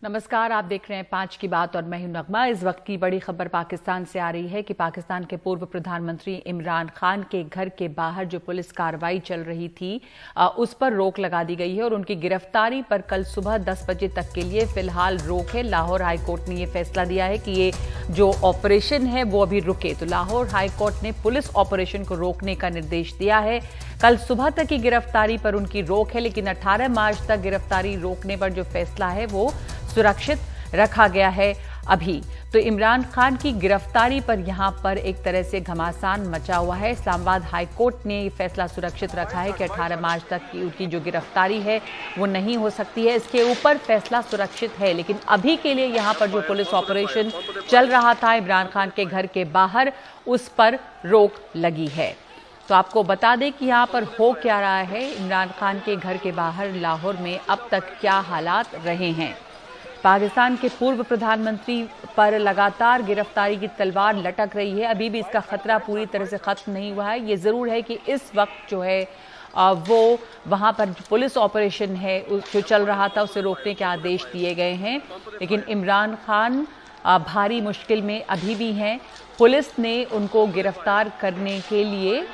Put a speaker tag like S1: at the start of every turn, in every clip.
S1: नमस्कार, आप देख रहे हैं 5 की बात और मैं हूं नगमा। इस वक्त की बड़ी खबर पाकिस्तान से आ रही है कि पाकिस्तान के पूर्व प्रधानमंत्री इमरान खान के घर के बाहर जो पुलिस कार्रवाई चल रही थी उस पर रोक लगा दी गई है और उनकी गिरफ्तारी पर कल सुबह 10 बजे तक के लिए फिलहाल रोक है। लाहौर हाईकोर्ट ने यह फैसला दिया है कि ये जो ऑपरेशन है वो अभी रुके। तो लाहौर हाईकोर्ट ने पुलिस ऑपरेशन को रोकने का निर्देश दिया है। कल सुबह तक की गिरफ्तारी पर उनकी रोक है, लेकिन 18 मार्च तक गिरफ्तारी रोकने पर जो फैसला है वो सुरक्षित रखा गया है अभी। तो इमरान खान की गिरफ्तारी पर यहां पर एक तरह से घमासान मचा हुआ है। इस्लामाबाद हाई कोर्ट ने ये फैसला सुरक्षित रखा है कि 18 मार्च तक की उनकी जो गिरफ्तारी है वो नहीं हो सकती है। इसके ऊपर फैसला सुरक्षित है, लेकिन अभी के लिए यहां पर जो पुलिस ऑपरेशन चल रहा था इमरान खान के घर के बाहर, उस पर रोक लगी है। तो आपको बता दें कि यहाँ पर हो क्या रहा है। इमरान खान के घर के बाहर लाहौर में अब तक क्या हालात रहे हैं। पाकिस्तान के पूर्व प्रधानमंत्री पर लगातार गिरफ्तारी की तलवार लटक रही है। अभी भी इसका खतरा पूरी तरह से खत्म नहीं हुआ है। ये जरूर है कि इस वक्त जो है वो वहां पर पुलिस ऑपरेशन है जो चल रहा था उसे रोकने के आदेश दिए गए हैं, लेकिन इमरान खान भारी मुश्किल में अभी भी हैं। पुलिस ने उनको गिरफ्तार करने के लिए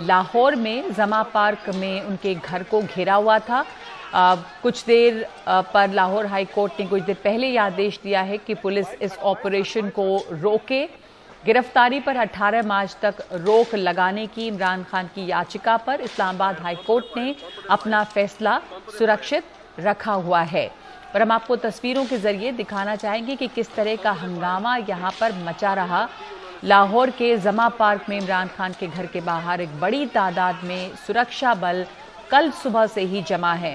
S1: लाहौर में जमा पार्क में उनके घर को घेरा हुआ था। कुछ देर पर लाहौर हाई कोर्ट ने कुछ देर पहले यह आदेश दिया है कि पुलिस इस ऑपरेशन को रोके। गिरफ्तारी पर 18 मार्च तक रोक लगाने की इमरान खान की याचिका पर इस्लामाबाद हाई कोर्ट ने अपना फैसला सुरक्षित रखा हुआ है। पर हम आपको तस्वीरों के जरिए दिखाना चाहेंगे कि किस तरह का हंगामा यहां पर मचा रहा। लाहौर के जमा पार्क में इमरान खान के घर के बाहर एक बड़ी तादाद में सुरक्षा बल कल सुबह से ही जमा है।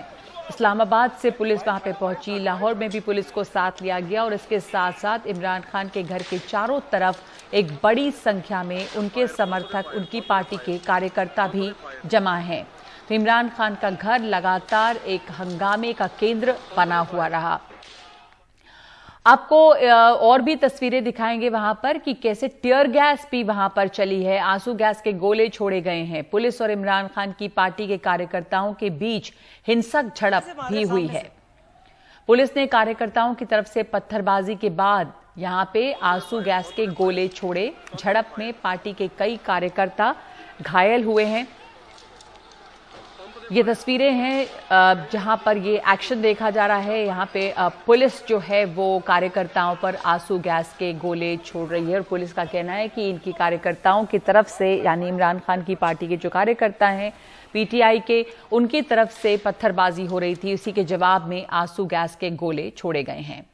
S1: इस्लामाबाद से पुलिस वहां पे पहुंची, लाहौर में भी पुलिस को साथ लिया गया और इसके साथ साथ इमरान खान के घर के चारों तरफ एक बड़ी संख्या में उनके समर्थक, उनकी पार्टी के कार्यकर्ता भी जमा हैं। तो इमरान खान का घर लगातार एक हंगामे का केंद्र बना हुआ रहा। आपको और भी तस्वीरें दिखाएंगे वहां पर कि कैसे टीयर गैस भी वहां पर चली है, आंसू गैस के गोले छोड़े गए हैं। पुलिस और इमरान खान की पार्टी के कार्यकर्ताओं के बीच हिंसक झड़प भी हुई है। पुलिस ने कार्यकर्ताओं की तरफ से पत्थरबाजी के बाद यहां पे आंसू गैस के गोले छोड़े। झड़प में पार्टी के कई कार्यकर्ता घायल हुए हैं। ये तस्वीरें हैं जहां पर ये एक्शन देखा जा रहा है। यहाँ पे पुलिस जो है वो कार्यकर्ताओं पर आंसू गैस के गोले छोड़ रही है और पुलिस का कहना है कि इनकी कार्यकर्ताओं की तरफ से, यानी इमरान खान की पार्टी के जो कार्यकर्ता हैं पीटीआई के, उनकी तरफ से पत्थरबाजी हो रही थी। उसी के जवाब में आंसू गैस के गोले छोड़े गए हैं।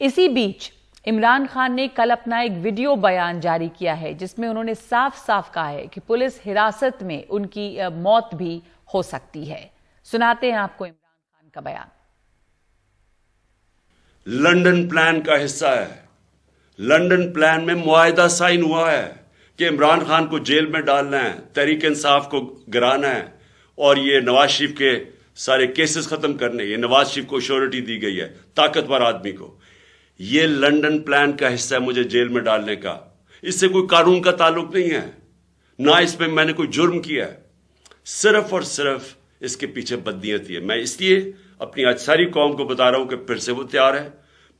S1: इसी बीच इमरान खान ने कल अपना एक वीडियो बयान जारी किया है जिसमें उन्होंने साफ साफ कहा है कि पुलिस हिरासत में उनकी मौत भी हो सकती है। सुनाते हैं आपको इमरान खान का बयान।
S2: लंदन प्लान का हिस्सा है। लंदन प्लान में मुआहदा साइन हुआ है कि इमरान खान को जेल में डालना है, तहरीक इंसाफ को गिराना है और ये नवाज शरीफ के सारे केसेस खत्म करने। ये नवाज शरीफ को श्योरिटी दी गई है, ताकतवर आदमी को। ये लंदन प्लान का हिस्सा है मुझे जेल में डालने का। इससे कोई कानून का ताल्लुक नहीं है, ना इसमें मैंने कोई जुर्म किया है। सिर्फ और सिर्फ इसके पीछे बदनीयती है। मैं इसलिए अपनी आज सारी कौम को बता रहा हूं कि फिर से वो तैयार है,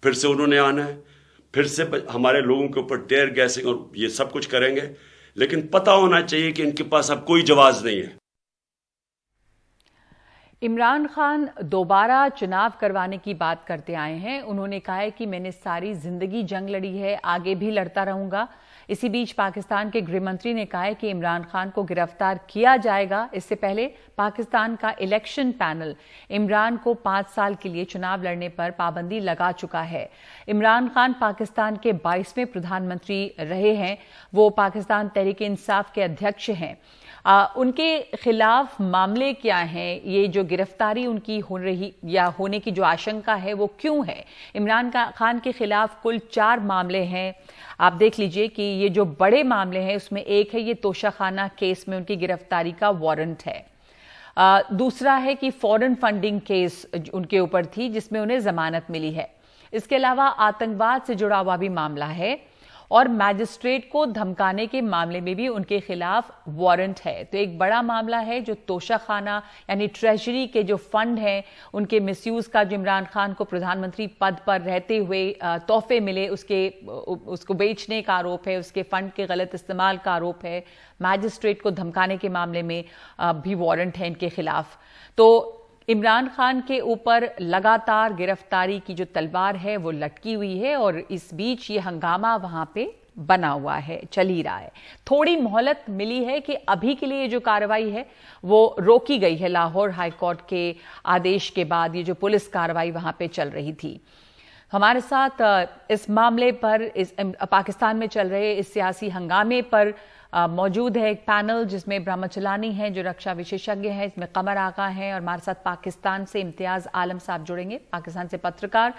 S2: फिर से उन्होंने आना है, फिर से हमारे लोगों के ऊपर टेयर गैसिंग और ये सब कुछ करेंगे। लेकिन पता होना चाहिए कि इनके पास अब कोई जवाब नहीं है।
S1: इमरान खान दोबारा चुनाव करवाने की बात करते आए हैं। उन्होंने कहा है कि मैंने सारी जिंदगी जंग लड़ी है, आगे भी लड़ता रहूंगा। इसी बीच पाकिस्तान के गृह मंत्री ने कहा है कि इमरान खान को गिरफ्तार किया जाएगा। इससे पहले पाकिस्तान का इलेक्शन पैनल इमरान को 5 साल के लिए चुनाव लड़ने पर पाबंदी लगा चुका है। इमरान खान पाकिस्तान के 22वें प्रधानमंत्री रहे हैं। वो पाकिस्तान तहरीक इंसाफ के अध्यक्ष हैं। उनके खिलाफ मामले क्या हैं, ये जो गिरफ्तारी उनकी हो रही या होने की जो आशंका है वो क्यों है। इमरान खान के खिलाफ कुल 4 मामले हैं। आप देख लीजिए कि ये जो बड़े मामले हैं उसमें एक है ये तोशाखाना केस में उनकी गिरफ्तारी का वारंट है। दूसरा है कि फॉरेन फंडिंग केस उनके ऊपर थी जिसमें उन्हें जमानत मिली है। इसके अलावा आतंकवाद से जुड़ा हुआ भी मामला है और मैजिस्ट्रेट को धमकाने के मामले में भी उनके खिलाफ वारंट है। तो एक बड़ा मामला है जो तोशाखाना यानी ट्रेजरी के जो फंड हैं उनके मिसयूज का, जो इमरान खान को प्रधानमंत्री पद पर रहते हुए तोहफे मिले उसको बेचने का आरोप है, उसके फंड के गलत इस्तेमाल का आरोप है। मैजिस्ट्रेट को धमकाने के मामले में भी वारंट है इनके खिलाफ। तो इमरान खान के ऊपर लगातार गिरफ्तारी की जो तलवार है वो लटकी हुई है और इस बीच ये हंगामा वहां पे बना हुआ है, चल ही रहा है। थोड़ी मोहलत मिली है कि अभी के लिए जो कार्रवाई है वो रोकी गई है लाहौर हाईकोर्ट के आदेश के बाद, ये जो पुलिस कार्रवाई वहां पे चल रही थी। हमारे साथ इस मामले पर, इस पाकिस्तान में चल रहे इस सियासी हंगामे पर मौजूद है एक पैनल जिसमें ब्रह्मचलानी हैं जो रक्षा विशेषज्ञ हैं, इसमें कमर आगा हैं और हमारे साथ पाकिस्तान से इम्तियाज आलम साहब जुड़ेंगे, पाकिस्तान से पत्रकार।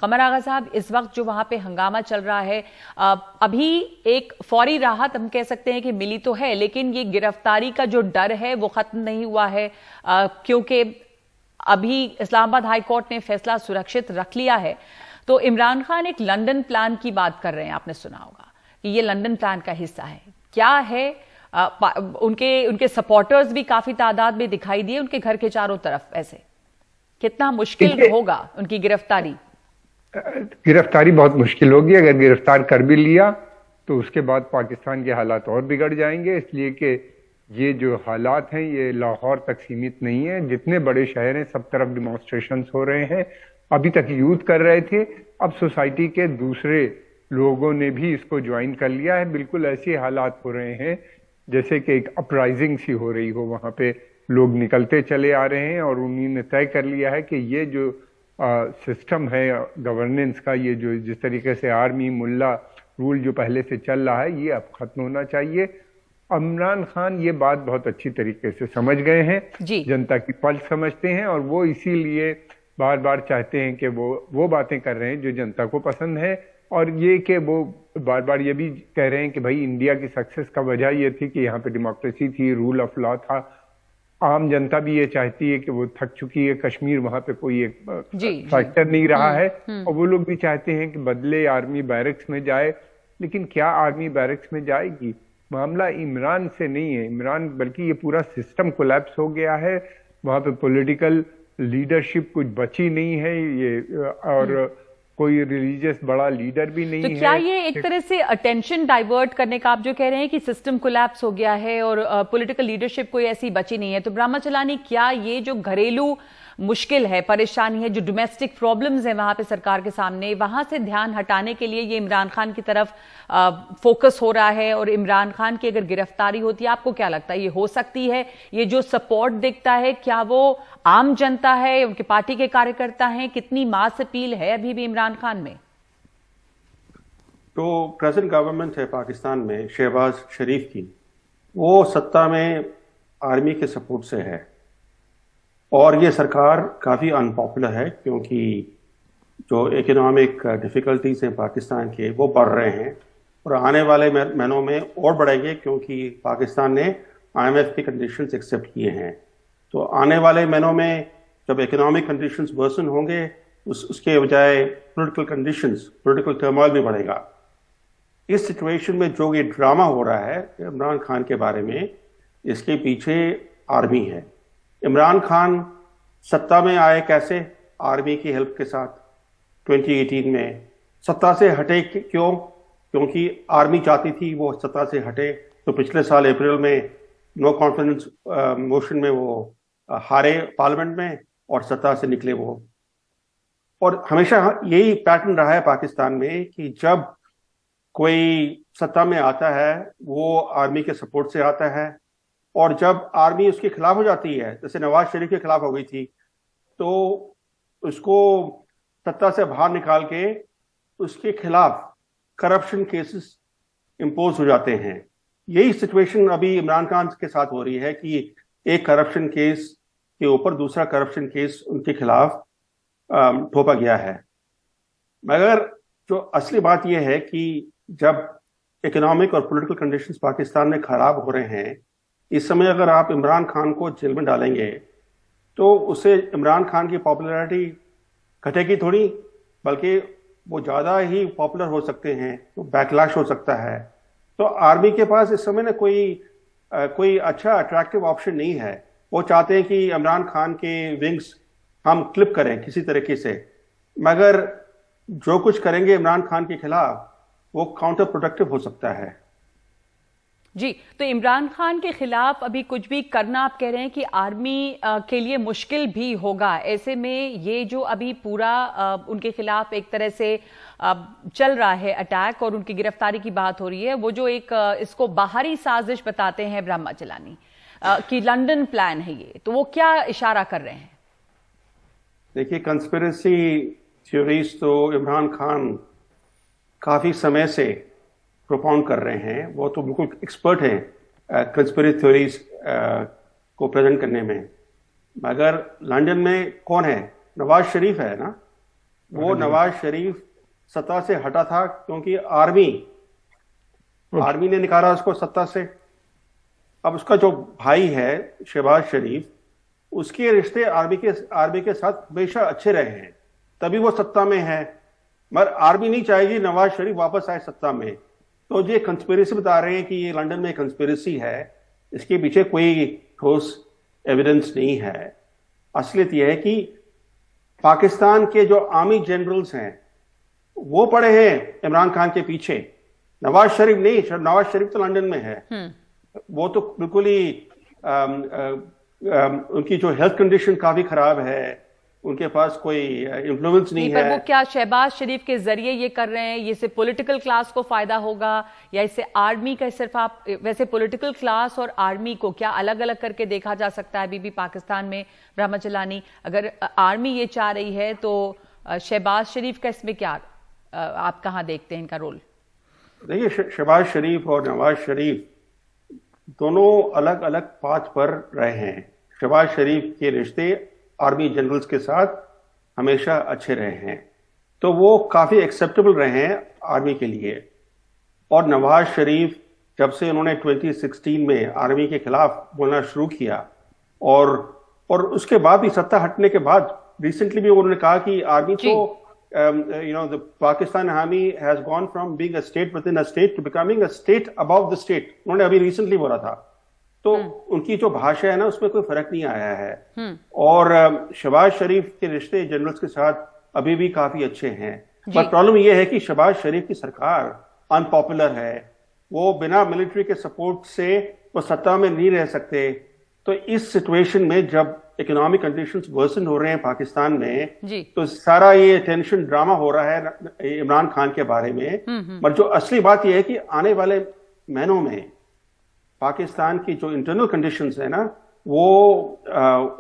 S1: कमर आगा साहब, इस वक्त जो वहां पे हंगामा चल रहा है, अभी एक फौरी राहत हम कह सकते हैं कि मिली तो है, लेकिन ये गिरफ्तारी का जो डर है वो खत्म नहीं हुआ है, क्योंकि अभी इस्लामाबाद हाई कोर्ट ने फैसला सुरक्षित रख लिया है। तो इमरान खान एक लंदन प्लान की बात कर रहे हैं, आपने सुना होगा कि ये लंदन प्लान का हिस्सा है। क्या है? उनके सपोर्टर्स भी काफी तादाद में दिखाई दिए उनके घर के चारों तरफ। ऐसे कितना मुश्किल होगा उनकी गिरफ्तारी?
S3: गिरफ्तारी बहुत मुश्किल होगी। अगर गिरफ्तार कर भी लिया तो उसके बाद पाकिस्तान के हालात और बिगड़ जाएंगे, इसलिए कि ये जो हालात हैं ये लाहौर तक सीमित नहीं है। जितने बड़े शहर हैं सब तरफ डिमॉन्स्ट्रेशंस हो रहे हैं। अभी तक यूथ कर रहे थे, अब सोसाइटी के दूसरे लोगों ने भी इसको ज्वाइन कर लिया है। बिल्कुल ऐसे हालात हो रहे हैं जैसे कि एक अपराइजिंग सी हो रही हो। वहां पे लोग निकलते चले आ रहे हैं और उन्होंने तय कर लिया है कि ये जो सिस्टम है गवर्नेंस का, ये जो जिस तरीके से आर्मी मुल्ला रूल जो पहले से चल रहा है, ये अब खत्म होना चाहिए। इमरान खान ये बात बहुत अच्छी तरीके से समझ गए हैं, जनता की पल्स समझते हैं और वो इसीलिए बार बार चाहते हैं कि वो बातें कर रहे हैं जो जनता को पसंद है। और ये कि वो बार बार ये भी कह रहे हैं कि भाई इंडिया की सक्सेस का वजह ये थी कि यहाँ पे डेमोक्रेसी थी, रूल ऑफ लॉ था। आम जनता भी ये चाहती है कि वो थक चुकी है, कश्मीर वहां पे कोई एक फैक्टर नहीं रहा है। और वो लोग भी चाहते हैं कि बदले आर्मी बैरक्स में जाए, लेकिन क्या आर्मी बैरक्स में जाएगी? मामला इमरान से नहीं है, इमरान बल्कि ये पूरा सिस्टम कोलैप्स हो गया है। वहां पे पॉलिटिकल लीडरशिप कुछ बची नहीं है, ये और कोई रिलीजियस बड़ा लीडर भी नहीं है।
S1: तो क्या ये एक तरह से अटेंशन डाइवर्ट करने का, आप जो कह रहे हैं कि सिस्टम कोलैप्स हो गया है और पॉलिटिकल लीडरशिप कोई ऐसी बची नहीं है, तो ब्रह्मचलानी क्या ये जो घरेलू मुश्किल है, परेशानी है, जो डोमेस्टिक प्रॉब्लम्स है वहां पे सरकार के सामने, वहां से ध्यान हटाने के लिए ये इमरान खान की तरफ फोकस हो रहा है? और इमरान खान की अगर गिरफ्तारी होती है, आपको क्या लगता है ये हो सकती है? ये जो सपोर्ट दिखता है, क्या वो आम जनता है, उनके पार्टी के कार्यकर्ता हैं? कितनी मास अपील है अभी भी इमरान खान में?
S4: तो प्रेजेंट गवर्नमेंट है पाकिस्तान में शहबाज शरीफ की, वो सत्ता में आर्मी के सपोर्ट से है और ये सरकार काफ़ी अनपॉपुलर है क्योंकि जो इकोनॉमिक डिफ़िकल्टीज हैं पाकिस्तान के वो बढ़ रहे हैं और आने वाले महीनों में और बढ़ेंगे क्योंकि पाकिस्तान ने IMF की कंडीशंस एक्सेप्ट किए हैं। तो आने वाले महीनों में जब इकोनॉमिक कंडीशंस वर्सन होंगे उसके बजाय पॉलिटिकल टर्मोइल भी बढ़ेगा। इस सिचुएशन में जो ये ड्रामा हो रहा है इमरान खान के बारे में, इसके पीछे आर्मी है। इमरान खान सत्ता में आए कैसे? आर्मी की हेल्प के साथ 2018 में। सत्ता से हटे क्यों? क्योंकि आर्मी चाहती थी वो सत्ता से हटे। तो पिछले साल अप्रैल में नो कॉन्फिडेंस मोशन में वो हारे पार्लियामेंट में और सत्ता से निकले वो। और हमेशा यही पैटर्न रहा है पाकिस्तान में कि जब कोई सत्ता में आता है वो आर्मी के सपोर्ट से आता है और जब आर्मी उसके खिलाफ हो जाती है, जैसे नवाज शरीफ के खिलाफ हो गई थी, तो उसको सत्ता से बाहर निकाल के उसके खिलाफ करप्शन केसेस इंपोज हो जाते हैं। यही सिचुएशन अभी इमरान खान के साथ हो रही है कि एक करप्शन केस के ऊपर दूसरा करप्शन केस उनके खिलाफ थोपा गया है। मगर जो असली बात यह है कि जब इकोनॉमिक और पॉलिटिकल कंडीशंस पाकिस्तान में खराब हो रहे हैं, इस समय अगर आप इमरान खान को जेल में डालेंगे तो उससे इमरान खान की पॉपुलैरिटी घटेगी थोड़ी, बल्कि वो ज़्यादा ही पॉपुलर हो सकते हैं, तो बैकलैश हो सकता है। तो आर्मी के पास इस समय ना कोई अच्छा अट्रैक्टिव ऑप्शन नहीं है। वो चाहते हैं कि इमरान खान के विंग्स हम क्लिप करें किसी तरीके से, मगर जो कुछ करेंगे इमरान खान के खिलाफ वो काउंटर प्रोडक्टिव हो सकता है।
S1: जी, तो इमरान खान के खिलाफ अभी कुछ भी करना आप कह रहे हैं कि आर्मी के लिए मुश्किल भी होगा। ऐसे में ये जो अभी पूरा उनके खिलाफ एक तरह से चल रहा है अटैक और उनकी गिरफ्तारी की बात हो रही है, वो जो एक इसको बाहरी साजिश बताते हैं ब्रह्मा चलानी कि लंदन प्लान है ये, तो वो क्या इशारा कर रहे हैं?
S4: देखिए, कंस्पिरेसी थ्योरीज तो इमरान खान काफी समय से प्रोपाउंड कर रहे हैं। वो तो बिल्कुल एक्सपर्ट हैं कंस्पिरेसी थ्योरीज को प्रेजेंट करने में। मगर लंदन में कौन है? नवाज शरीफ है ना। वो नवाज शरीफ सत्ता से हटा था क्योंकि आर्मी ने निकाला उसको सत्ता से। अब उसका जो भाई है शहबाज शरीफ, उसके रिश्ते आर्मी के साथ हमेशा अच्छे रहे हैं, तभी वो सत्ता में है। मगर आर्मी नहीं चाहेगी नवाज शरीफ वापस आए सत्ता में। तो ये कंस्पिरेसी बता रहे हैं कि ये लंदन में कंस्पिरेसी है, इसके पीछे कोई ठोस एविडेंस नहीं है। असलियत यह है कि पाकिस्तान के जो आर्मी जनरल्स हैं वो पड़े हैं इमरान खान के पीछे, नवाज शरीफ नहीं। नवाज शरीफ तो लंदन में है। वो तो बिल्कुल ही उनकी जो हेल्थ कंडीशन काफी खराब है, उनके पास कोई इन्फ्लुएंस नहीं है।
S1: पर वो क्या शहबाज शरीफ के जरिए ये कर रहे हैं? ये सिर्फ पॉलिटिकल क्लास को फायदा होगा या इससे आर्मी का? सिर्फ आप वैसे पॉलिटिकल क्लास और आर्मी को क्या अलग अलग करके देखा जा सकता है अभी भी पाकिस्तान में ब्रह्मा चलानी? अगर आर्मी ये चाह रही है तो शहबाज शरीफ का इसमें क्या आप कहाँ देखते हैं इनका रोल?
S4: देखिए, शहबाज शरीफ और नवाज शरीफ दोनों अलग अलग पाथ पर रहे हैं। शहबाज शरीफ के रिश्ते आर्मी जनरल्स के साथ हमेशा अच्छे रहे हैं, तो वो काफी एक्सेप्टेबल रहे हैं आर्मी के लिए। और नवाज शरीफ जब से उन्होंने 2016 में आर्मी के खिलाफ बोलना शुरू किया और उसके बाद भी सत्ता हटने के बाद रिसेंटली भी उन्होंने कहा कि आर्मी तो the Pakistan army has gone from being a state within a state to becoming a state above the state. उन्होंने अभी रिसेंटली बोला था। तो उनकी जो भाषा है ना, उसमें कोई फर्क नहीं आया है। और शहबाज शरीफ के रिश्ते जनरल्स के साथ अभी भी काफी अच्छे हैं। पर प्रॉब्लम यह है कि शहबाज शरीफ की सरकार अनपॉपुलर है। वो बिना मिलिट्री के सपोर्ट से वो सत्ता में नहीं रह सकते। तो इस सिचुएशन में जब इकोनॉमिक कंडीशंस वर्सन हो रहे हैं पाकिस्तान में, तो सारा ये टेंशन ड्रामा हो रहा है इमरान खान के बारे में। पर जो असली बात यह है कि आने वाले महीनों में पाकिस्तान की जो इंटरनल कंडीशंस है ना, वो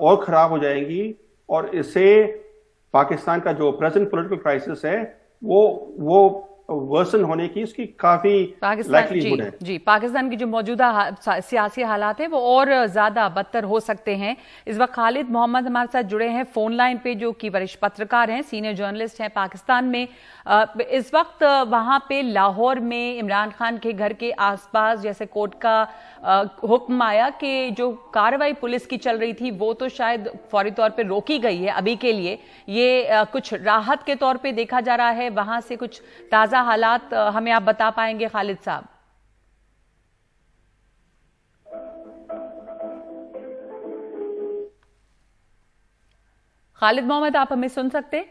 S4: और खराब हो जाएंगी और इससे पाकिस्तान का जो प्रेजेंट पॉलिटिकल क्राइसिस है वो वर्सन होने की इसकी काफी लाइकलीहुड है।
S1: जी, पाकिस्तान की जो मौजूदा सियासी हालात है वो और ज्यादा बदतर हो सकते हैं। इस वक्त खालिद मोहम्मद हमारे साथ जुड़े हैं फोन लाइन पे, जो कि वरिष्ठ पत्रकार हैं, सीनियर जर्नलिस्ट हैं पाकिस्तान में। इस वक्त वहां पे लाहौर में इमरान खान के घर के आसपास जैसे कोर्ट का हुक्म आया कि जो कार्रवाई पुलिस की चल रही थी वो तो शायद फौरी तौर पे रोकी गई है अभी के लिए। ये कुछ राहत के तौर पे देखा जा रहा है। वहां से कुछ ताजा हालात हमें आप बता पाएंगे खालिद साहब? खालिद मोहम्मद, आप हमें सुन सकते?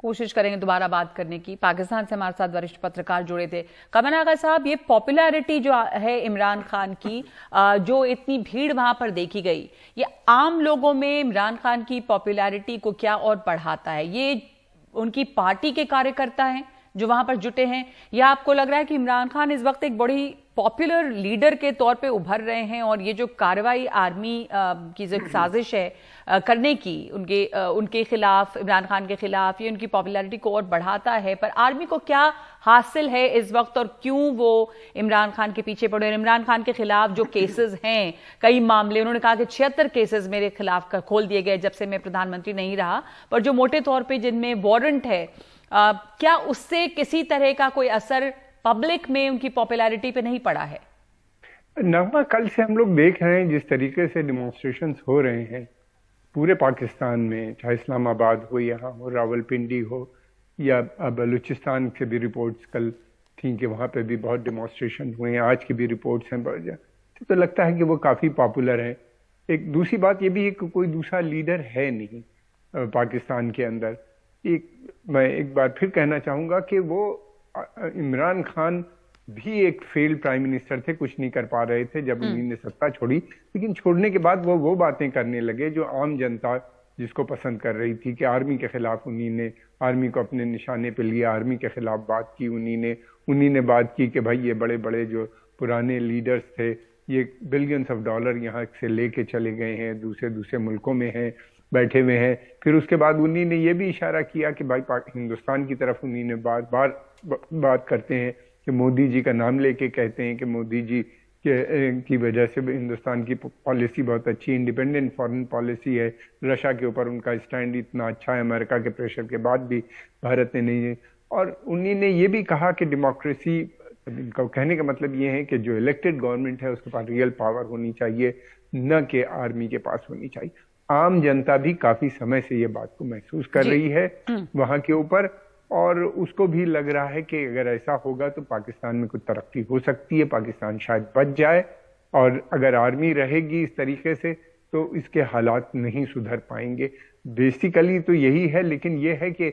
S1: कोशिश करेंगे दोबारा बात करने की। पाकिस्तान से हमारे साथ वरिष्ठ पत्रकार जुड़े थे। कमर आगा साहब, ये पॉपुलैरिटी जो है इमरान खान की, जो इतनी भीड़ वहां पर देखी गई, ये आम लोगों में इमरान खान की पॉपुलैरिटी को क्या और बढ़ाता है? ये उनकी पार्टी के कार्यकर्ता हैं जो वहां पर जुटे हैं, या आपको लग रहा है कि इमरान खान इस वक्त एक बड़ी पॉपुलर लीडर के तौर पे उभर रहे हैं और ये जो कार्रवाई आर्मी की जो साजिश है करने की उनके खिलाफ, इमरान खान के खिलाफ, ये उनकी पॉपुलैरिटी को और बढ़ाता है? पर आर्मी को क्या हासिल है इस वक्त और क्यों वो इमरान खान के पीछे पड़े? इमरान खान के खिलाफ जो केसेस हैं, कई मामले, उन्होंने कहा कि 76 केसेस मेरे खिलाफ खोल दिए गए जब से मैं प्रधानमंत्री नहीं रहा, पर जो मोटे तौर पर जिनमें वारंट है, क्या उससे किसी तरह का कोई असर पब्लिक में उनकी पॉपुलैरिटी पे नहीं पड़ा है?
S3: नगमा, कल से हम लोग देख रहे हैं जिस तरीके से डिमॉन्स्ट्रेशंस हो रहे हैं, पूरे पाकिस्तान में, चाहे इस्लामाबाद हो, यहाँ हो, रावलपिंडी हो, या बलूचिस्तान से भी रिपोर्ट्स कल थी कि वहाँ पे भी बहुत डेमोन्स्ट्रेशन हुए हैं, आज की भी रिपोर्ट्स हैं बहुत ज़्यादा। तो लगता है कि वो काफ़ी पॉपुलर है। एक दूसरी बात ये भी है कि कोई दूसरा लीडर है नहीं पाकिस्तान के अंदर। मैं एक बार फिर कहना चाहूँगा कि वो इमरान खान भी एक फेल्ड प्राइम मिनिस्टर थे, कुछ नहीं कर पा रहे थे जब उन्होंने सत्ता छोड़ी, लेकिन छोड़ने के बाद वो बातें करने लगे जो आम जनता जिसको पसंद कर रही थी, कि आर्मी के खिलाफ उन्होंने आर्मी को अपने निशाने पे लिया, आर्मी के खिलाफ बात की उन्होंने बात की कि भाई ये बड़े बड़े जो पुराने लीडर्स थे ये बिलियंस ऑफ डॉलर यहाँ से लेके चले गए हैं, दूसरे मुल्कों में हैं, बैठे हुए हैं। फिर उसके बाद उन्होंने ये भी इशारा किया कि भाई हिंदुस्तान की तरफ उन्होंने बात करते हैं कि मोदी जी का नाम लेके कहते हैं कि मोदी जी की वजह से हिंदुस्तान की पॉलिसी बहुत अच्छी इंडिपेंडेंट फॉरेन पॉलिसी है, रशिया के ऊपर उनका स्टैंड इतना अच्छा है, अमेरिका के प्रेशर के बाद भी भारत ने नहीं है। और उन्होंने ये भी कहा कि डेमोक्रेसी का कहने का मतलब ये है कि जो इलेक्टेड गवर्नमेंट है उसके पास रियल पावर होनी चाहिए, न कि आर्मी के पास होनी चाहिए। आम जनता भी काफी समय से ये बात को महसूस कर रही है वहां के ऊपर, और उसको भी लग रहा है कि अगर ऐसा होगा तो पाकिस्तान में कुछ तरक्की हो सकती है, पाकिस्तान शायद बच जाए। और अगर आर्मी रहेगी इस तरीके से तो इसके हालात नहीं सुधर पाएंगे। बेसिकली तो यही है, लेकिन ये है कि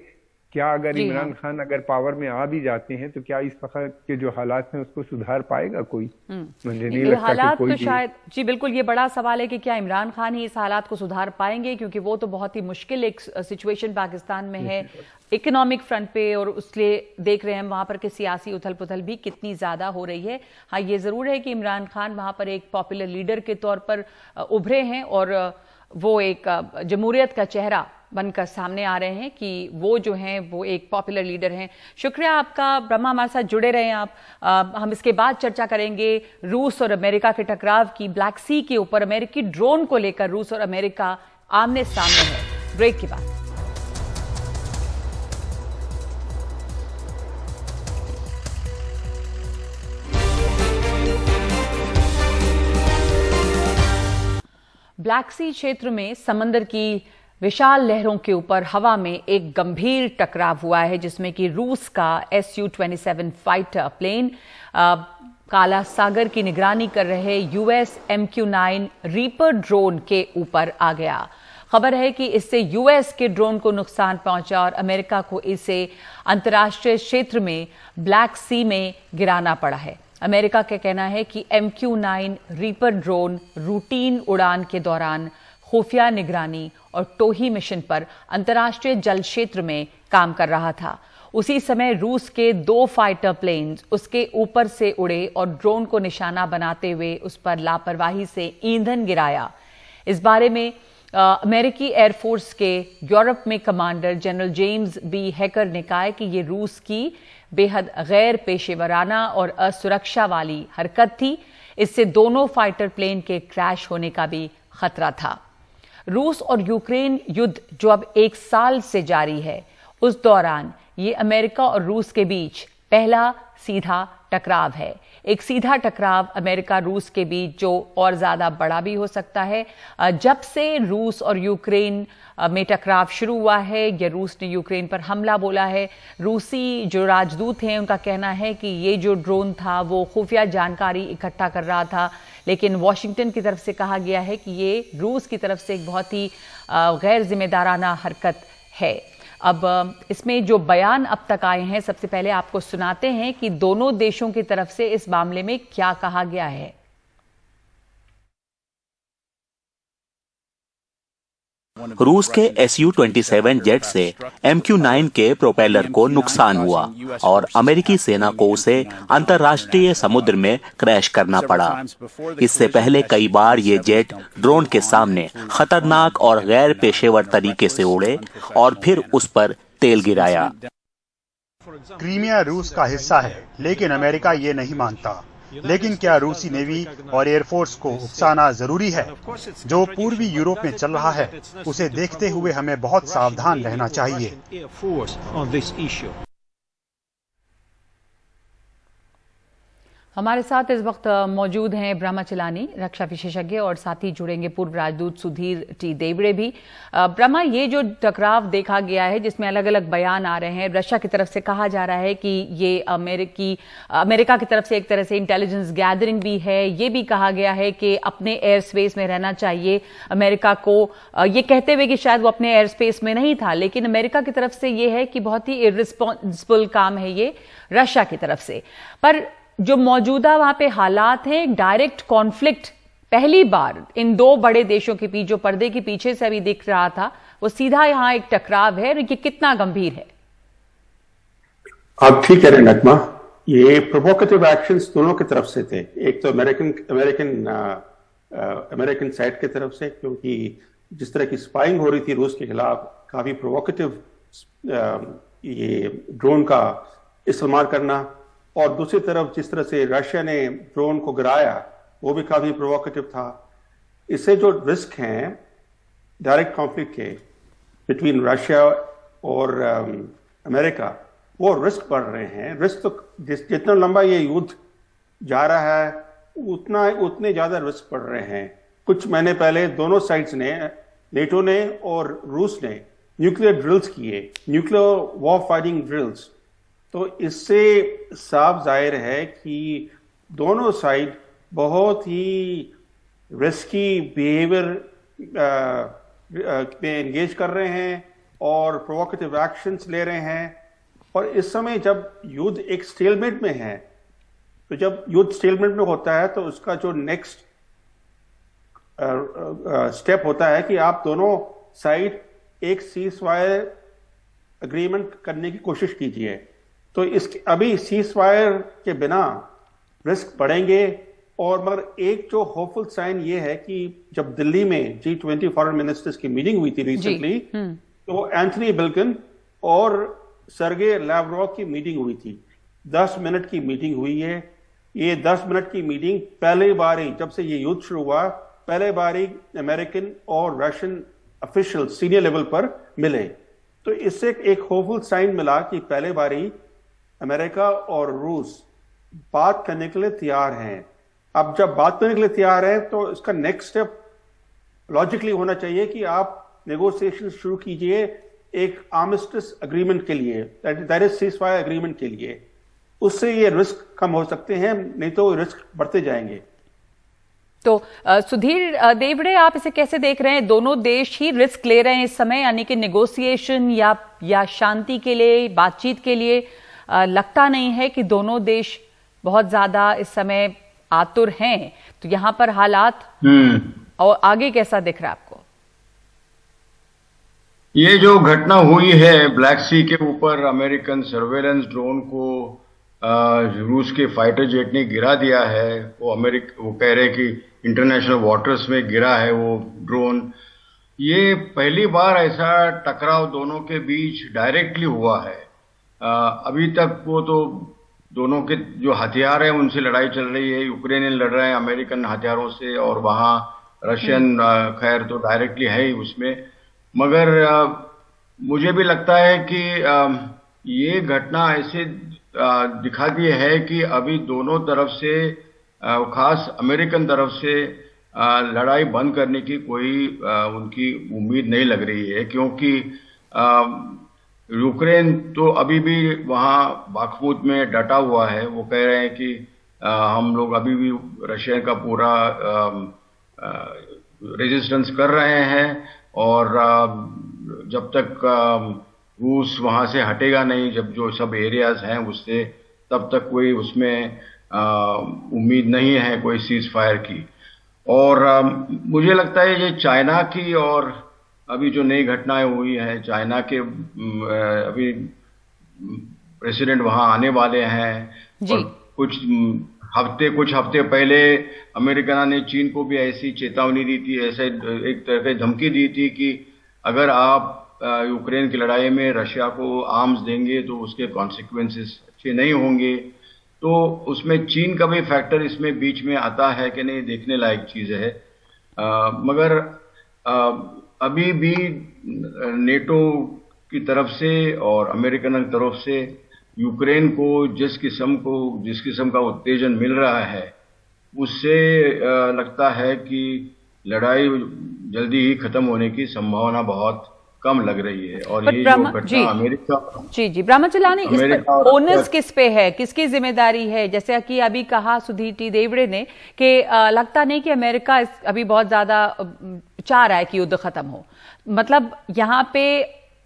S3: क्या अगर इमरान खान अगर पावर में आ भी जाते हैं तो क्या इस वक्त के जो हालात हैं उसको सुधार पाएगा कोई? मुझे नहीं लगता
S1: हालात
S3: कि कोई
S1: तो शायद जी बिल्कुल, ये बड़ा सवाल है कि क्या इमरान खान ही इस हालात को सुधार पाएंगे, क्योंकि वो तो बहुत ही मुश्किल एक सिचुएशन पाकिस्तान में है इकोनॉमिक फ्रंट पे, और उसलिए देख रहे हैं वहां पर कि सियासी उथल पुथल भी कितनी ज्यादा हो रही है। हाँ, ये जरूर है कि इमरान खान वहां पर एक पॉपुलर लीडर के तौर पर उभरे हैं और वो एक जमहूरियत का चेहरा बनकर सामने आ रहे हैं कि वो जो हैं वो एक पॉपुलर लीडर हैं। शुक्रिया आपका ब्रह्मा, हमारे साथ जुड़े रहे हैं आप। हम इसके बाद चर्चा करेंगे रूस और अमेरिका के टकराव की। ब्लैक सी के ऊपर अमेरिकी ड्रोन को लेकर रूस और अमेरिका आमने सामने है। ब्रेक के बाद ब्लैक सी क्षेत्र में समंदर की विशाल लहरों के ऊपर हवा में एक गंभीर टकराव हुआ है, जिसमें कि रूस का Su-27 फाइटर प्लेन काला सागर की निगरानी कर रहे यूएस MQ-9 रीपर ड्रोन के ऊपर आ गया। खबर है कि इससे यूएस के ड्रोन को नुकसान पहुंचा और अमेरिका को इसे अंतर्राष्ट्रीय क्षेत्र में ब्लैक सी में गिराना पड़ा है। अमेरिका का कहना है कि MQ-9 रीपर ड्रोन रूटीन उड़ान के दौरान खुफिया निगरानी और टोही मिशन पर अंतर्राष्ट्रीय जल क्षेत्र में काम कर रहा था। उसी समय रूस के 2 फाइटर प्लेन्स उसके ऊपर से उड़े और ड्रोन को निशाना बनाते हुए उस पर लापरवाही से ईंधन गिराया। इस बारे में अमेरिकी एयरफोर्स के यूरोप में commander general James B Hecker ने कहा है कि ये रूस की बेहद गैर पेशेवराना और असुरक्षा वाली हरकत थी। इससे दोनों फाइटर प्लेन के क्रैश होने का भी खतरा था। रूस और यूक्रेन युद्ध जो अब 1 साल से जारी है, उस दौरान ये अमेरिका और रूस के बीच पहला सीधा टकराव है। एक सीधा टकराव अमेरिका रूस के बीच जो और ज्यादा बड़ा भी हो सकता है। जब से रूस और यूक्रेन में टकराव शुरू हुआ है, या रूस ने यूक्रेन पर हमला बोला है, रूसी जो राजदूत हैं उनका कहना है कि ये जो ड्रोन था वो खुफिया जानकारी इकट्ठा कर रहा था, लेकिन वॉशिंगटन की तरफ से कहा गया है कि ये रूस की तरफ से एक बहुत ही गैर जिम्मेदाराना हरकत है। अब इसमें जो बयान अब तक आए हैं, सबसे पहले आपको सुनाते हैं कि दोनों देशों की तरफ से इस मामले में क्या कहा गया है।
S5: रूस के Su-27 जेट से MQ-9 के प्रोपेलर को नुकसान हुआ और अमेरिकी सेना को उसे अंतर्राष्ट्रीय समुद्र में क्रैश करना पड़ा। इससे पहले कई बार ये जेट ड्रोन के सामने खतरनाक और गैर पेशेवर तरीके से उड़े और फिर उस पर तेल गिराया।
S6: क्रीमिया रूस का हिस्सा है, लेकिन अमेरिका ये नहीं मानता। लेकिन क्या रूसी नेवी और एयरफोर्स को उकसाना जरूरी है? जो पूर्वी यूरोप में चल रहा है उसे देखते हुए हमें बहुत सावधान रहना चाहिए।
S1: हमारे साथ इस वक्त मौजूद हैं ब्रह्मा चिलानी, रक्षा विशेषज्ञ, और साथ ही जुड़ेंगे पूर्व राजदूत सुधीर टी देवड़े भी। ब्रह्मा, ये जो टकराव देखा गया है जिसमें अलग अलग बयान आ रहे हैं, रशिया की तरफ से कहा जा रहा है कि ये अमेरिका की तरफ से एक तरह से इंटेलिजेंस गैदरिंग भी है, ये भी कहा गया है कि अपने एयर स्पेस में रहना चाहिए अमेरिका को, ये कहते हुए कि शायद वो अपने एयर स्पेस में नहीं था, लेकिन अमेरिका की तरफ से ये है कि बहुत ही इर्रिस्पॉन्सिबल काम है ये रशिया की तरफ से। पर जो मौजूदा वहां पे हालात हैं, एक डायरेक्ट कॉन्फ्लिक्ट पहली बार इन दो बड़े देशों के बीच जो पर्दे के पीछे से अभी दिख रहा था, वो सीधा यहां एक टकराव है, और ये कितना गंभीर है?
S4: आप ठीक कह रहे हैं नगमा, ये प्रोवोकेटिव एक्शंस दोनों की तरफ से थे। एक तो अमेरिकन साइड की तरफ से, क्योंकि जिस तरह की स्पाइंग हो रही थी रूस के खिलाफ, काफी प्रोवोकेटिव ये ड्रोन का इस्तेमाल करना, और दूसरी तरफ जिस तरह से रशिया ने ड्रोन को गिराया वो भी काफी प्रोवोकेटिव था। इससे जो रिस्क हैं डायरेक्ट कॉन्फ्लिक्ट के बिटवीन रशिया और अमेरिका, वो रिस्क बढ़ रहे हैं। रिस्क तो जितना लंबा ये युद्ध जा रहा है उतने ज्यादा रिस्क बढ़ रहे हैं। कुछ महीने पहले दोनों साइड्स ने, नेटो ने और रूस ने, न्यूक्लियर ड्रिल्स किए, न्यूक्लियर वॉर फाइटिंग ड्रिल्स। तो इससे साफ जाहिर है कि दोनों साइड बहुत ही रिस्की बिहेवियर में एंगेज कर रहे हैं और प्रोवोकेटिव एक्शंस ले रहे हैं। और इस समय जब युद्ध एक स्टेलमेट में है, तो जब युद्ध स्टेलमेट में होता है तो उसका जो नेक्स्ट स्टेप होता है कि आप दोनों साइड एक सीज फायर एग्रीमेंट करने की कोशिश कीजिए। तो अभी सीज फायर के बिना रिस्क बढ़ेंगे। और मगर एक जो होपफुल साइन ये है कि जब दिल्ली में G20 फॉरेन मिनिस्टर्स की मीटिंग हुई थी रिसेंटली, तो एंथनी बिल्किन और सर्गे लैवरोव की मीटिंग हुई थी। 10 मिनट की मीटिंग हुई है। ये 10 मिनट की मीटिंग पहली बार ही, जब से ये युद्ध शुरू हुआ, पहले बार ही अमेरिकन और रशियन ऑफिशियल सीनियर लेवल पर मिले। तो इससे एक होपफुल साइन मिला कि पहले बार ही अमेरिका और रूस बात करने के लिए तैयार हैं। अब जब बात करने के लिए तैयार हैं तो इसका नेक्स्ट स्टेप लॉजिकली होना चाहिए कि आप नेगोशिएशन शुरू कीजिए एक आर्मिस्टिस एग्रीमेंट के लिए, that is cease fire agreement के लिए। उससे ये रिस्क कम हो सकते हैं, नहीं तो रिस्क बढ़ते जाएंगे।
S1: तो सुधीर देवड़े, आप इसे कैसे देख रहे हैं? दोनों देश ही रिस्क ले रहे हैं इस समय, यानी कि नेगोशिएशन या शांति के लिए, बातचीत के लिए लगता नहीं है कि दोनों देश बहुत ज्यादा इस समय आतुर हैं। तो यहां पर हालात और आगे कैसा दिख रहा है आपको?
S7: ये जो घटना हुई है ब्लैक सी के ऊपर, अमेरिकन सर्वेलेंस ड्रोन को रूस के फाइटर जेट ने गिरा दिया है। वो कह रहे हैं कि इंटरनेशनल वाटर्स में गिरा है वो ड्रोन। ये पहली बार ऐसा टकराव दोनों के बीच डायरेक्टली हुआ है। अभी तक वो तो दोनों के जो हथियार हैं उनसे लड़ाई चल रही है। यूक्रेनियन लड़ रहे हैं अमेरिकन हथियारों से, और वहां रशियन खैर तो डायरेक्टली है ही उसमें। मगर मुझे भी लगता है कि ये घटना ऐसे दिखाती है कि अभी दोनों तरफ से, खास अमेरिकन तरफ से, लड़ाई बंद करने की कोई उनकी उम्मीद नहीं लग रही है, क्योंकि यूक्रेन तो अभी भी वहां बाखमुत में डटा हुआ है। वो कह रहे हैं कि हम लोग अभी भी रशिया का पूरा रेजिस्टेंस कर रहे हैं, और जब तक रूस वहां से हटेगा नहीं, जब जो सब एरियाज हैं उससे, तब तक कोई उसमें उम्मीद नहीं है कोई सीज फायर की। और मुझे लगता है ये चाइना की, और अभी जो नई घटनाएं हुई हैं चाइना के, अभी प्रेसिडेंट वहां आने वाले हैं, और कुछ हफ्ते पहले अमेरिका ने चीन को भी ऐसी चेतावनी दी थी, ऐसे एक तरह की धमकी दी थी कि अगर आप यूक्रेन की लड़ाई में रशिया को आर्म्स देंगे तो उसके कॉन्सिक्वेंसेस अच्छे नहीं होंगे। तो उसमें चीन का भी फैक्टर इसमें बीच में आता है कि नहीं, देखने लायक चीज है। मगर अभी भी नेटो की तरफ से और अमेरिकन की तरफ से यूक्रेन को जिस किस्म का उत्तेजन मिल रहा है, उससे लगता है कि लड़ाई जल्दी ही खत्म होने की संभावना बहुत कम लग रही है। और ये जो घटना अमेरिका
S1: जी ब्रह्मचलानी, इस पर ओनस किस पे है, किसकी जिम्मेदारी है? जैसे कि अभी कहा सुधीर टी देवड़े ने कि लगता नहीं कि अमेरिका अभी बहुत ज्यादा चाह रहा है कि युद्ध खत्म हो। मतलब यहाँ पे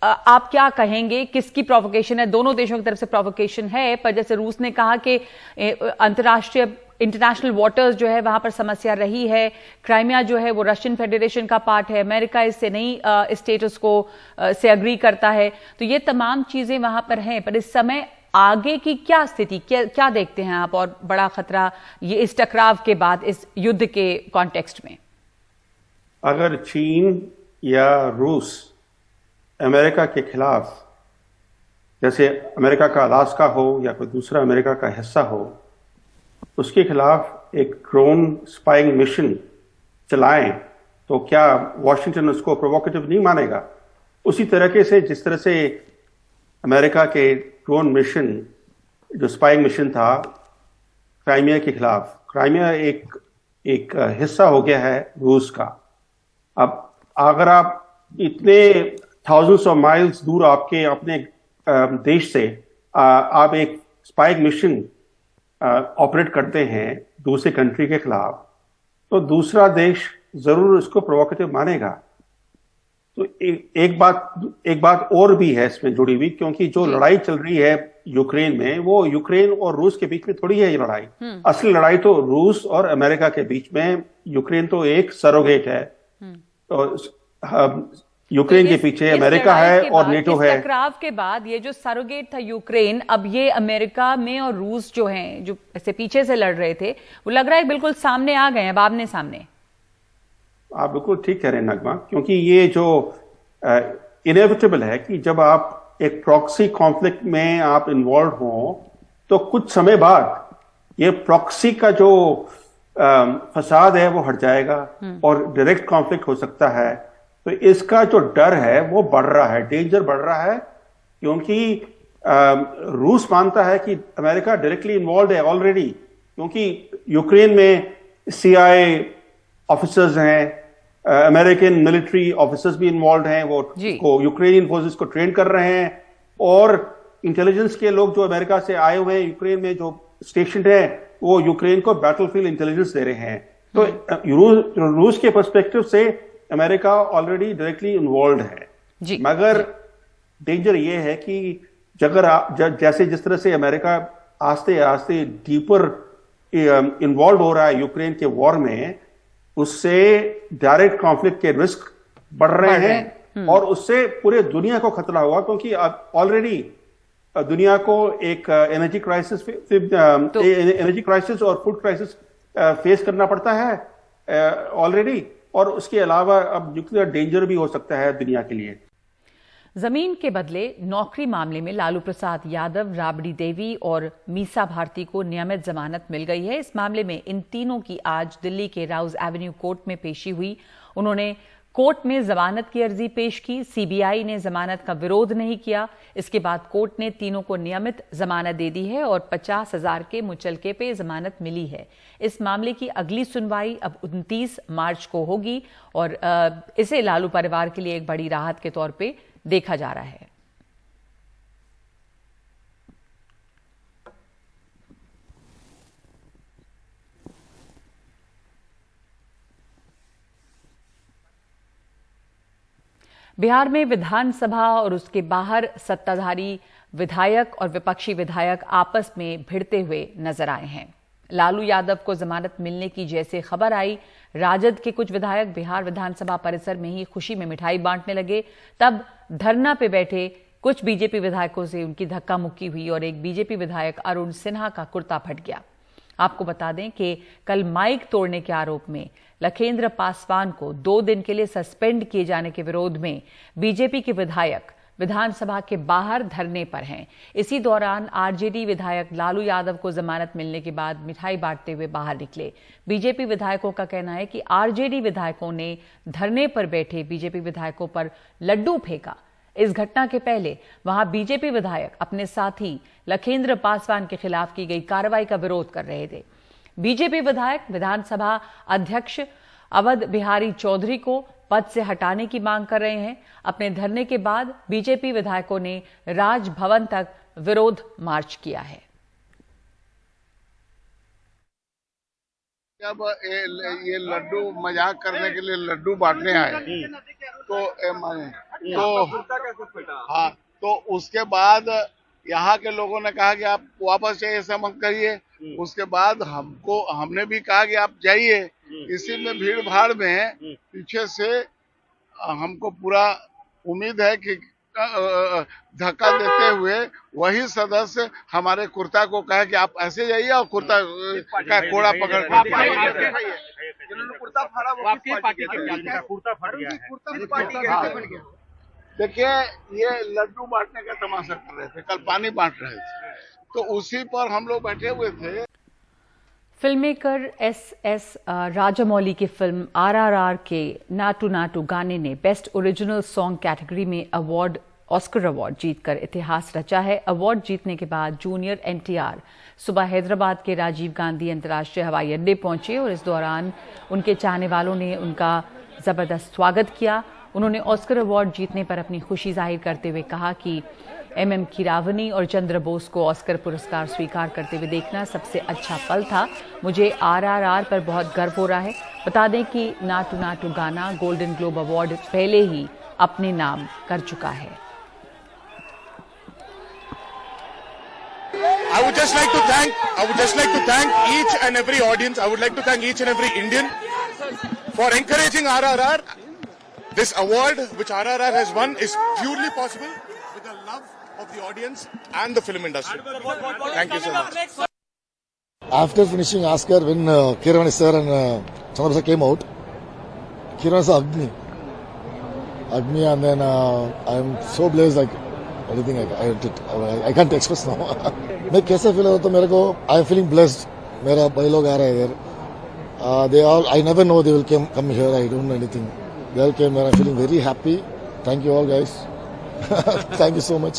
S1: आप क्या कहेंगे, किसकी प्रोवोकेशन है? दोनों देशों की तरफ से प्रोवोकेशन है, पर जैसे रूस ने कहा कि अंतर्राष्ट्रीय इंटरनेशनल वाटर्स जो है वहां पर समस्या रही है, क्राइमिया जो है वो रशियन फेडरेशन का पार्ट है, अमेरिका इससे नहीं स्टेटस को से अग्री करता है, तो ये तमाम चीजें वहां पर हैं। पर इस समय आगे की क्या स्थिति, क्या देखते हैं आप, और बड़ा खतरा ये इस टकराव के बाद, इस युद्ध के कॉन्टेक्स्ट में?
S4: अगर चीन या रूस अमेरिका के खिलाफ, जैसे अमेरिका का अलास्का हो या कोई दूसरा अमेरिका का हिस्सा हो, उसके खिलाफ एक ड्रोन स्पाइंग मिशन चलाएं, तो क्या वॉशिंगटन उसको प्रोवोकेटिव नहीं मानेगा? उसी तरीके से जिस तरह से अमेरिका के ड्रोन मिशन, जो स्पाइंग मिशन था क्राइमिया के खिलाफ, क्राइमिया एक हिस्सा हो गया है रूस का। अब अगर आप इतने थाउजेंड्स ऑफ माइल्स दूर आपके अपने देश से आप एक स्पाइंग मिशन ऑपरेट करते हैं दूसरे कंट्री के खिलाफ, तो दूसरा देश जरूर उसको प्रोवोकेटिव मानेगा। तो एक बात और भी है इसमें जुड़ी हुई, क्योंकि जो लड़ाई चल रही है यूक्रेन में, वो यूक्रेन और रूस के बीच में थोड़ी है ये लड़ाई। असली लड़ाई तो रूस और अमेरिका के बीच में। यूक्रेन तो एक सरोगेट है, तो यूक्रेन के पीछे अमेरिका है और नेटो है।
S1: टकराव के बाद ये जो सरोगेट था यूक्रेन, अब ये अमेरिका में और रूस जो हैं, जो ऐसे पीछे से लड़ रहे थे, वो लग रहा है बिल्कुल सामने आ गए हैं, अब आमने सामने।
S4: आप बिल्कुल ठीक कह रहे हैं नगमा, क्योंकि ये जो इनेविटेबल है कि जब आप एक प्रॉक्सी कॉन्फ्लिक्ट में आप इन्वॉल्व हो, तो कुछ समय बाद ये प्रॉक्सी का जो फसाद है वो हट जाएगा और डायरेक्ट कॉन्फ्लिक्ट हो सकता है। तो इसका जो डर है वो बढ़ रहा है, डेंजर बढ़ रहा है, क्योंकि रूस मानता है कि अमेरिका डायरेक्टली इन्वॉल्व है ऑलरेडी, क्योंकि यूक्रेन में CIA ऑफिसर्स हैं, अमेरिकन मिलिट्री ऑफिसर्स भी इन्वॉल्व हैं, वो यूक्रेनियन फोर्सेस को ट्रेन कर रहे हैं, और इंटेलिजेंस के लोग जो अमेरिका से आए हुए हैं यूक्रेन में जो स्टेशन है, वो यूक्रेन को बैटलफील्ड इंटेलिजेंस दे रहे हैं। तो रूस के पर्सपेक्टिव से अमेरिका ऑलरेडी डायरेक्टली इन्वॉल्व है। मगर डेंजर ये है कि जैसे जिस तरह से अमेरिका आस्ते आस्ते डीपर इन्वॉल्व हो रहा है यूक्रेन के वॉर में, उससे डायरेक्ट कॉन्फ्लिक्ट के रिस्क बढ़ रहे हैं और उससे पूरे दुनिया को खतरा हुआ, क्योंकि ऑलरेडी दुनिया को एक एनर्जी क्राइसिस और फूड क्राइसिस फेस करना पड़ता है ऑलरेडी, और उसके अलावा अब न्यूक्लियर डेंजर भी हो सकता है दुनिया के लिए।
S1: जमीन के बदले नौकरी मामले में लालू प्रसाद यादव, राबड़ी देवी और मीसा भारती को नियमित जमानत मिल गई है। इस मामले में इन तीनों की आज दिल्ली के राउज एवेन्यू कोर्ट में पेशी हुई। उन्होंने कोर्ट में जमानत की अर्जी पेश की। सीबीआई ने जमानत का विरोध नहीं किया। इसके बाद कोर्ट ने तीनों को नियमित जमानत दे दी है और 50,000 के मुचलके पे जमानत मिली है। इस मामले की अगली सुनवाई अब 29 मार्च को होगी और इसे लालू परिवार के लिए एक बड़ी राहत के तौर पे देखा जा रहा है। बिहार में विधानसभा और उसके बाहर सत्ताधारी विधायक और विपक्षी विधायक आपस में भिड़ते हुए नजर आए हैं। लालू यादव को जमानत मिलने की जैसे खबर आई, राजद के कुछ विधायक बिहार विधानसभा परिसर में ही खुशी में मिठाई बांटने लगे। तब धरना पे बैठे कुछ बीजेपी विधायकों से उनकी धक्का मुक्की हुई और एक बीजेपी विधायक अरुण सिन्हा का कुर्ता फट गया। आपको बता दें कि कल माइक तोड़ने के आरोप में लखेंद्र पासवान को 2 दिन के लिए सस्पेंड किए जाने के विरोध में बीजेपी के विधायक विधानसभा के बाहर धरने पर हैं। इसी दौरान आरजेडी विधायक लालू यादव को जमानत मिलने के बाद मिठाई बांटते हुए बाहर निकले। बीजेपी विधायकों का कहना है कि आरजेडी विधायकों ने धरने पर बैठे बीजेपी विधायकों पर लड्डू फेंका। इस घटना के पहले वहां बीजेपी विधायक अपने साथी लखेंद्र पासवान के खिलाफ की गई कार्रवाई का विरोध कर रहे थे। बीजेपी विधायक विधानसभा अध्यक्ष अवध बिहारी चौधरी को पद से हटाने की मांग कर रहे हैं। अपने धरने के बाद बीजेपी विधायकों ने राजभवन तक विरोध मार्च किया है।
S8: जब ये लड्डू मजाक करने के लिए लड्डू बांटने आए तो उसके बाद यहाँ के लोगों ने कहा कि आप वापस जाइए, ऐसा मत करिए। उसके बाद हमने भी कहा कि आप जाइए। इसी में भीड़ भाड़ में पीछे से हमको पूरा उम्मीद है कि धक्का देते हुए वही सदस्य हमारे कुर्ता को कहे कि आप ऐसे जाइए और कुर्ता का कोड़ा पकड़ कर देखिए, ये लड्डू बांटने का तमाशा कर रहे थे, कल पानी बांट रहे थे, तो उसी पर हम लोग बैठे हुए थे।
S1: फिल्ममेकर एस राजामौली की फिल्म RRR के नाटू नाटू गाने ने बेस्ट ओरिजिनल सॉन्ग कैटेगरी में ऑस्कर अवार्ड जीतकर इतिहास रचा है। अवार्ड जीतने के बाद जूनियर NTR सुबह हैदराबाद के राजीव गांधी अंतर्राष्ट्रीय हवाई अड्डे पहुंचे और इस दौरान उनके चाहने वालों ने उनका जबरदस्त स्वागत किया। उन्होंने ऑस्कर अवार्ड जीतने पर अपनी खुशी जाहिर करते हुए कहा कि MM कीरावनी और चंद्र बोस को ऑस्कर पुरस्कार स्वीकार करते हुए देखना सबसे अच्छा पल था। मुझे RRR पर बहुत गर्व हो रहा है। बता दें कि नाटू नाटू गाना गोल्डन ग्लोब अवार्ड पहले ही अपने नाम कर चुका है।
S9: I would just like to thank each and every audience. I would like to thank each and every Indian for encouraging RRR. This award which RRR has won is purely possible with the love of the audience and the film industry. Thank you so much.
S10: After finishing Oscar, when Keeravani sir and Chandra sir came out, Keeravani sir hugged me, and then I'm so blessed, like anything I can't express now. मैं कैसे feel होता मेरे को? I am feeling blessed. मेरा भाई लोग आ रहे हैं इधर. They all, I never know they will come here. I don't know anything. They all came and I'm feeling very happy. Thank you all guys. Thank you so much.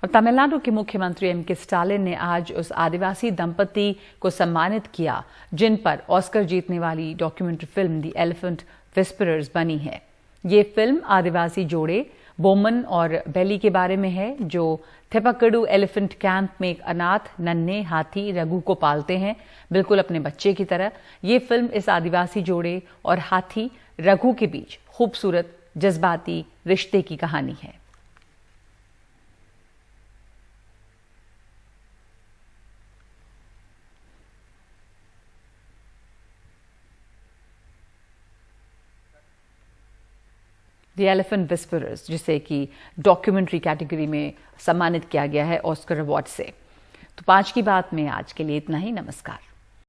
S1: और तमिलनाडु के मुख्यमंत्री MK Stalin ने आज उस आदिवासी दंपति को सम्मानित किया जिन पर ऑस्कर जीतने वाली documentary film the elephant whisperers बनी है। ये फिल्म आदिवासी जोड़े बोमन और बेली के बारे में है जो थेपकड़ू एलिफेंट कैंप में एक अनाथ नन्हे हाथी रघु को पालते हैं, बिल्कुल अपने बच्चे की तरह। ये फिल्म इस आदिवासी जोड़े और हाथी रघु के बीच खूबसूरत जज्बाती रिश्ते की कहानी है। द एलिफेंट विस्परर्स, जिसे कि डॉक्यूमेंट्री कैटेगरी में सम्मानित किया गया है ऑस्कर अवार्ड से। तो 5 की बात में आज के लिए इतना ही। नमस्कार।